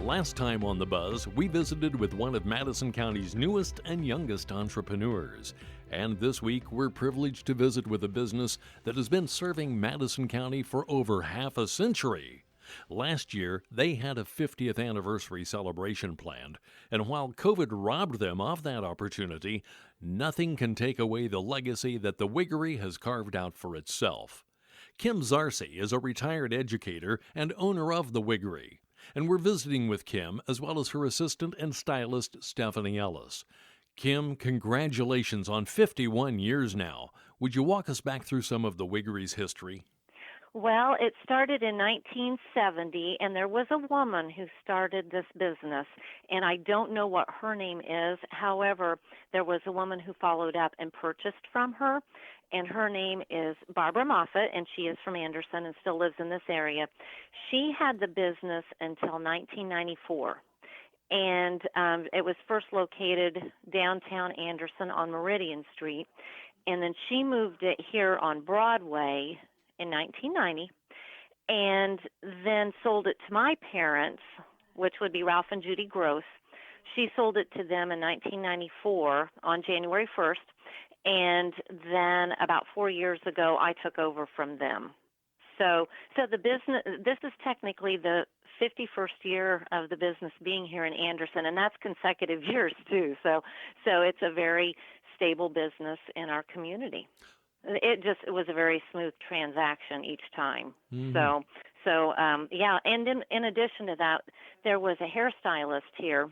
Last time on The Buzz, we visited with one of Madison County's newest and youngest entrepreneurs. And this week, we're privileged to visit with a business that has been serving Madison County for over half a century. Last year, they had a 50th anniversary celebration planned, and while COVID robbed them of that opportunity, nothing can take away the legacy that the Wiggery has carved out for itself. Kim Zarcy is a retired educator and owner of the Wiggery, and we're visiting with Kim as well as her assistant and stylist, Stephanie Ellis. Kim, congratulations on 51 years now. Would you walk us back through some of the Wiggery's history? Well, it started in 1970, and there was a woman who started this business, and I don't know what her name is. However, there was a woman who followed up and purchased from her, and her name is Barbara Moffett, and she is from Anderson and still lives in this area. She had the business until 1994. And it was first located downtown Anderson on Meridian Street, and then she moved it here on Broadway in 1990, and then sold it to my parents, which would be Ralph and Judy Gross. She sold it to them in 1994 on January 1st, and then about 4 years ago, I took over from them. So the business, this is technically the 51st year of the business being here in Anderson, and that's consecutive years too. So it's a very stable business in our community. It was a very smooth transaction each time. Mm-hmm. Yeah. And in addition to that, there was a hairstylist here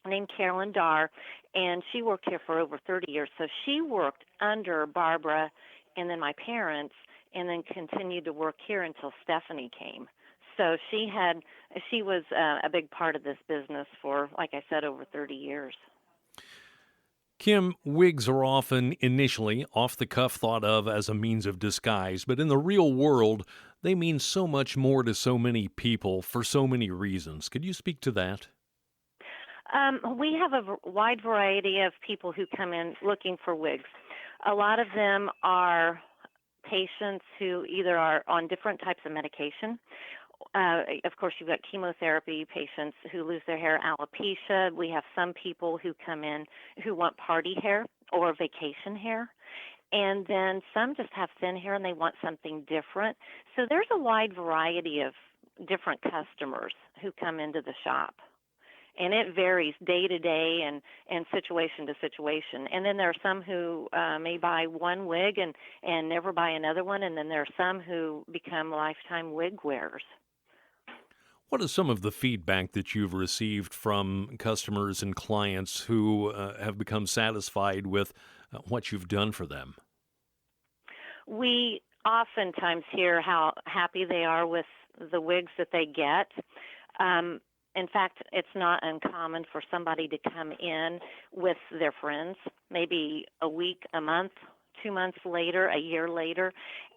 named Carolyn Darr, and she worked here for over 30 years. So she worked under Barbara and then my parents, and then continued to work here until Stephanie came. So she was a big part of this business for, like I said, over 30 years. Kim, wigs are often initially off the cuff thought of as a means of disguise, but in the real world, they mean so much more to so many people for so many reasons. Could you speak to that? We have a wide variety of people who come in looking for wigs. A lot of them are patients who either are on different types of medication. Of course, you've got chemotherapy patients who lose their hair, alopecia. We have some people who come in who want party hair or vacation hair. And then some just have thin hair and they want something different. So there's a wide variety of different customers who come into the shop. And it varies day to day and situation to situation. And then there are some who may buy one wig and never buy another one. And then there are some who become lifetime wig wearers. What is some of the feedback that you've received from customers and clients who have become satisfied with what you've done for them? We oftentimes hear how happy they are with the wigs that they get. In fact, it's not uncommon for somebody to come in with their friends, maybe a week, a month, 2 months later, a year later.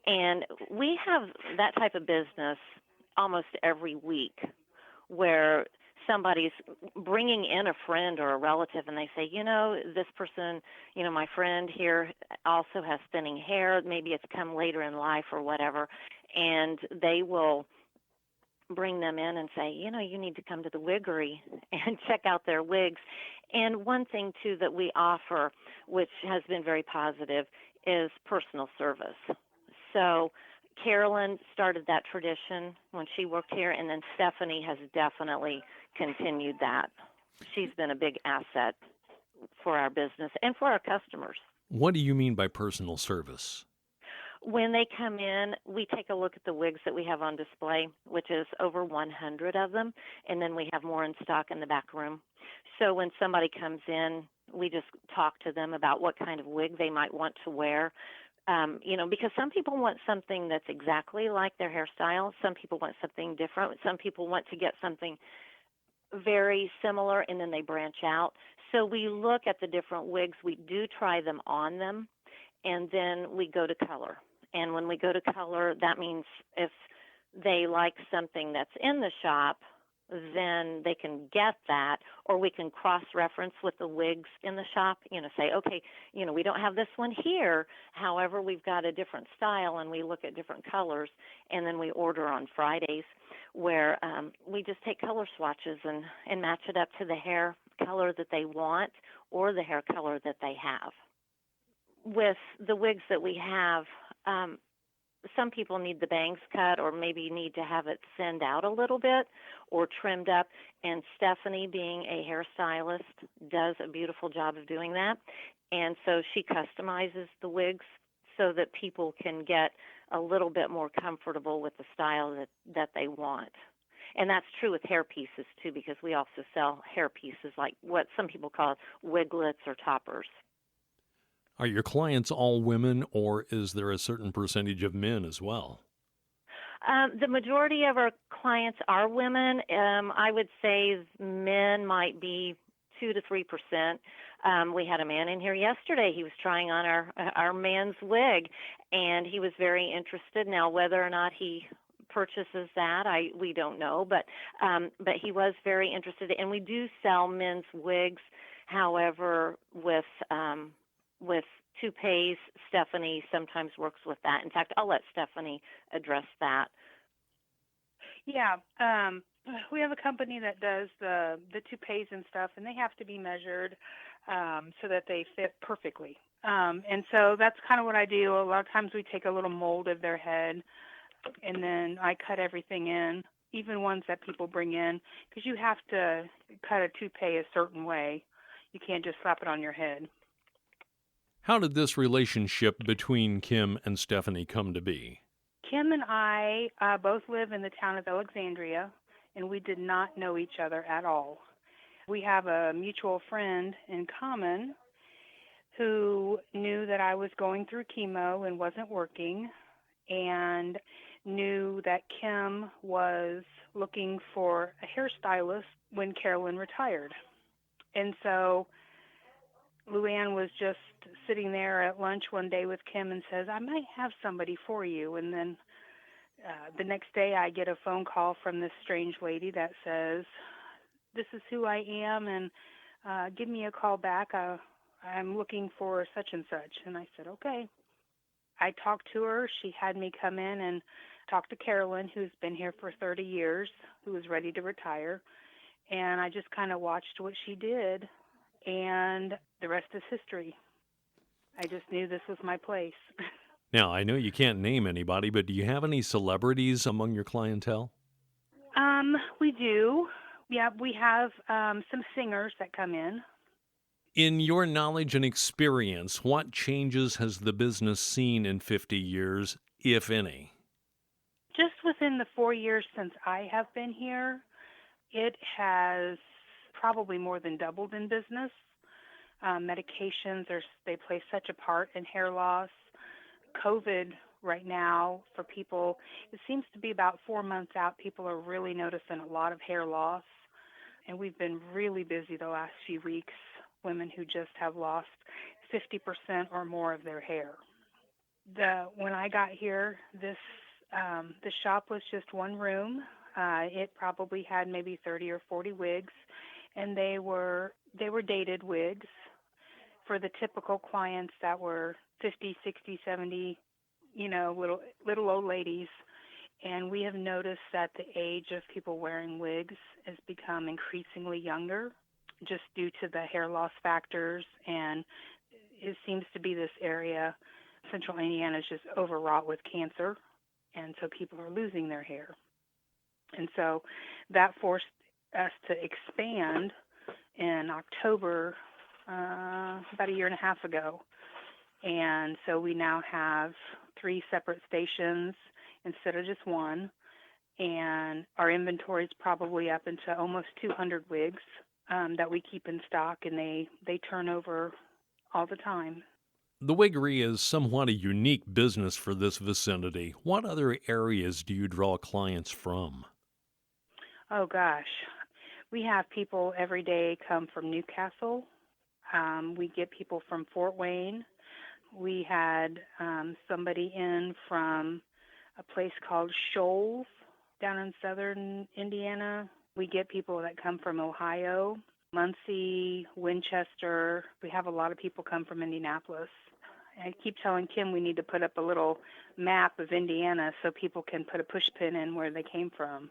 And we have that type of business almost every week where somebody's bringing in a friend or a relative and they say, this person, my friend here also has thinning hair. Maybe it's come later in life or whatever. And they will bring them in and say, you need to come to the Wiggery and check out their wigs. And one thing, too, that we offer, which has been very positive, is personal service. So Carolyn started that tradition when she worked here, and then Stephanie has definitely continued that. She's been a big asset for our business and for our customers. What do you mean by personal service? When they come in, we take a look at the wigs that we have on display, which is over 100 of them, and then we have more in stock in the back room. So when somebody comes in, we just talk to them about what kind of wig they might want to wear. Because some people want something that's exactly like their hairstyle. Some people want something different. Some people want to get something very similar, and then they branch out. So we look at the different wigs. We do try them on them, and then we go to color. And when we go to color, that means if they like something that's in the shop, then they can get that, or we can cross-reference with the wigs in the shop, say, okay, we don't have this one here. However, we've got a different style, and we look at different colors, and then we order on Fridays. where we just take color swatches and match it up to the hair color that they want or the hair color that they have. With the wigs that we have, some people need the bangs cut or maybe need to have it thinned out a little bit or trimmed up. And Stephanie, being a hairstylist, does a beautiful job of doing that. And so she customizes the wigs so that people can get a little bit more comfortable with the style that they want. And that's true with hair pieces, too, because we also sell hair pieces like what some people call wiglets or toppers. Are your clients all women, or is there a certain percentage of men as well? The majority of our clients are women. I would say men might be 2 to 3%. We had a man in here yesterday. He was trying on our man's wig, and he was very interested. Now, whether or not he purchases that, we don't know, but he was very interested. And we do sell men's wigs. However, with toupees, Stephanie sometimes works with that. In fact, I'll let Stephanie address that. Yeah, we have a company that does the toupees and stuff, and they have to be measured so that they fit perfectly. And so that's kind of what I do. A lot of times we take a little mold of their head, and then I cut everything in, even ones that people bring in, because you have to cut a toupee a certain way. You can't just slap it on your head. How did this relationship between Kim and Stephanie come to be? Kim and I both live in the town of Alexandria, and we did not know each other at all. We have a mutual friend in common who knew that I was going through chemo and wasn't working, and knew that Kim was looking for a hairstylist when Carolyn retired. And so Luann was just sitting there at lunch one day with Kim and says, I might have somebody for you. And then the next day I get a phone call from this strange lady that says, this is who I am, and give me a call back. I'm looking for such and such. And I said, okay. I talked to her. She had me come in and talk to Carolyn, who's been here for 30 years, who was ready to retire. And I just kind of watched what she did, and the rest is history. I just knew this was my place. Now, I know you can't name anybody, but do you have any celebrities among your clientele? We do. Yeah, we have some singers that come in. In your knowledge and experience, what changes has the business seen in 50 years, if any? Just within the 4 years since I have been here, it has probably more than doubled in business. Medications, they play such a part in hair loss. COVID right now for people, it seems to be about 4 months out, people are really noticing a lot of hair loss. And we've been really busy the last few weeks, women who just have lost 50% or more of their hair. When I got here, the shop was just one room. It probably had maybe 30 or 40 wigs, and they were dated wigs for the typical clients that were 50, 60, 70, little old ladies. And we have noticed that the age of people wearing wigs has become increasingly younger just due to the hair loss factors. And it seems to be this area, central Indiana, is just overwrought with cancer. And so people are losing their hair. And so that forced us to expand in October, about a year and a half ago. And so we now have 3 separate stations instead of just one. And our inventory is probably up into almost 200 wigs that we keep in stock, and they turn over all the time. The wiggery is somewhat a unique business for this vicinity. What other areas do you draw clients from? Oh, gosh. We have people every day come from Newcastle. We get people from Fort Wayne. We had somebody in from a place called Shoals down in southern Indiana. We get people that come from Ohio, Muncie, Winchester. We have a lot of people come from Indianapolis. I keep telling Kim we need to put up a little map of Indiana so people can put a push pin in where they came from.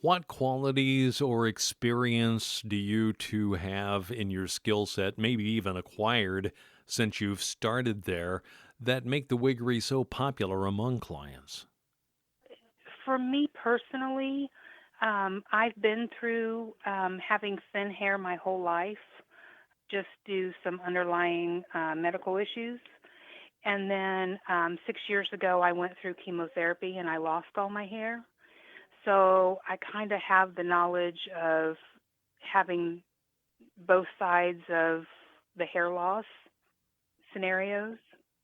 What qualities or experience do you two have in your skill set, maybe even acquired since you've started there, that make the wiggery so popular among clients? For me personally, I've been through having thin hair my whole life, just due some underlying medical issues. And then 6 years ago, I went through chemotherapy and I lost all my hair. So I kind of have the knowledge of having both sides of the hair loss scenarios.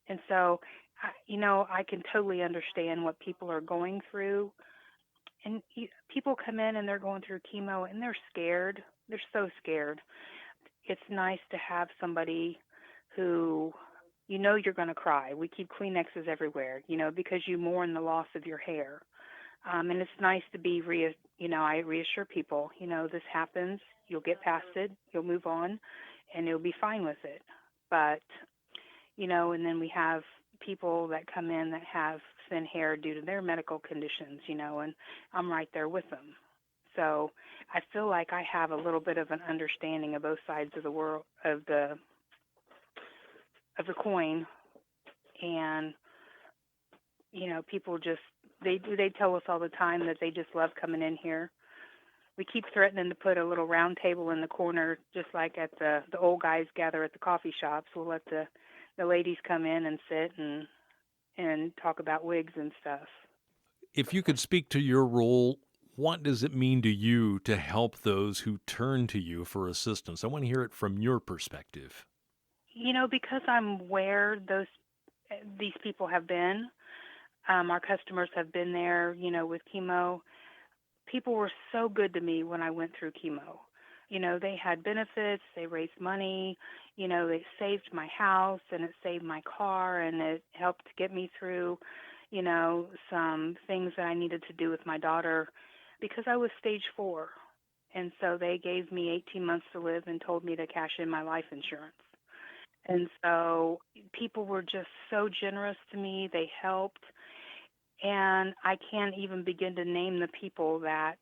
And so, I can totally understand what people are going through. And people come in and they're going through chemo and they're scared. They're so scared. It's nice to have somebody who, you're going to cry. We keep Kleenexes everywhere, because you mourn the loss of your hair. And it's nice to be, I reassure people, this happens, you'll get past it, you'll move on, and you'll be fine with it. But, and then we have people that come in that have thin hair due to their medical conditions, and I'm right there with them. So I feel like I have a little bit of an understanding of both sides of the world of the coin, and people just they tell us all the time that they just love coming in here. We keep threatening to put a little round table in the corner, just like at the old guys gather at the coffee shops. We'll let the ladies come in and sit and talk about wigs and stuff. If you could speak to your role, what does it mean to you to help those who turn to you for assistance? I want to hear it from your perspective. Because I'm where these people have been, our customers have been there, with chemo. People were so good to me when I went through chemo. They had benefits, they raised money, they saved my house and it saved my car and it helped get me through, some things that I needed to do with my daughter because I was stage 4. And so they gave me 18 months to live and told me to cash in my life insurance. And so people were just so generous to me. They helped. And I can't even begin to name the people that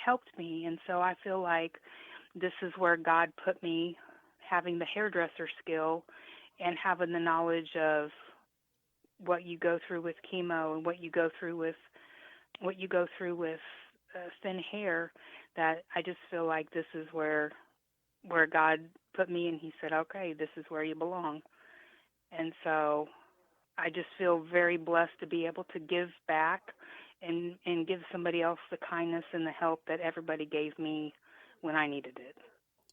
helped me. And so I feel like this is where God put me, having the hairdresser skill and having the knowledge of what you go through with chemo and what you go through with thin hair. That I just feel like this is where God put me, and He said, "Okay, this is where you belong." And so I just feel very blessed to be able to give back and give somebody else the kindness and the help that everybody gave me when I needed it.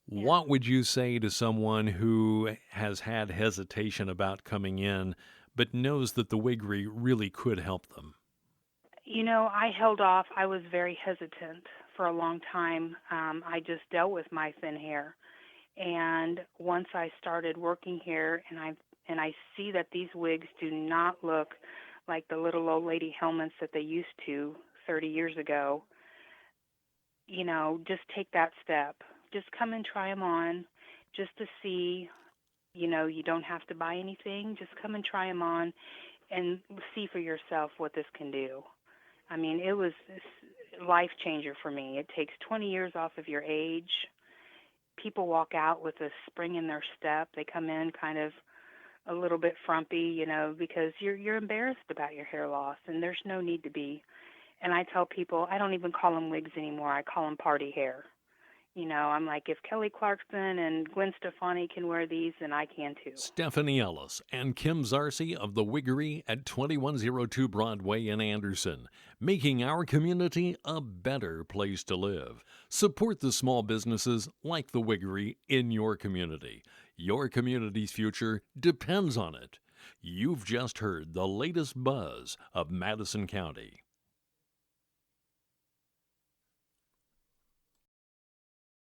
Yeah. What would you say to someone who has had hesitation about coming in, but knows that the wiggery really could help them? I held off. I was very hesitant for a long time. I just dealt with my thin hair. And once I started working here and I see that these wigs do not look like the little old lady helmets that they used to 30 years ago, just take that step. Just come and try them on just to see, you don't have to buy anything. Just come and try them on and see for yourself what this can do. I mean, it was a life changer for me. It takes 20 years off of your age. People walk out with a spring in their step. They come in kind of a little bit frumpy, because you're embarrassed about your hair loss, and there's no need to be. And I tell people, I don't even call them wigs anymore. I call them party hair. I'm like, if Kelly Clarkson and Gwen Stefani can wear these, then I can too. Stephanie Ellis and Kim Zarcy of The Wiggery at 2102 Broadway in Anderson, making our community a better place to live. Support the small businesses like The Wiggery in your community. Your community's future depends on it. You've just heard the latest buzz of Madison County.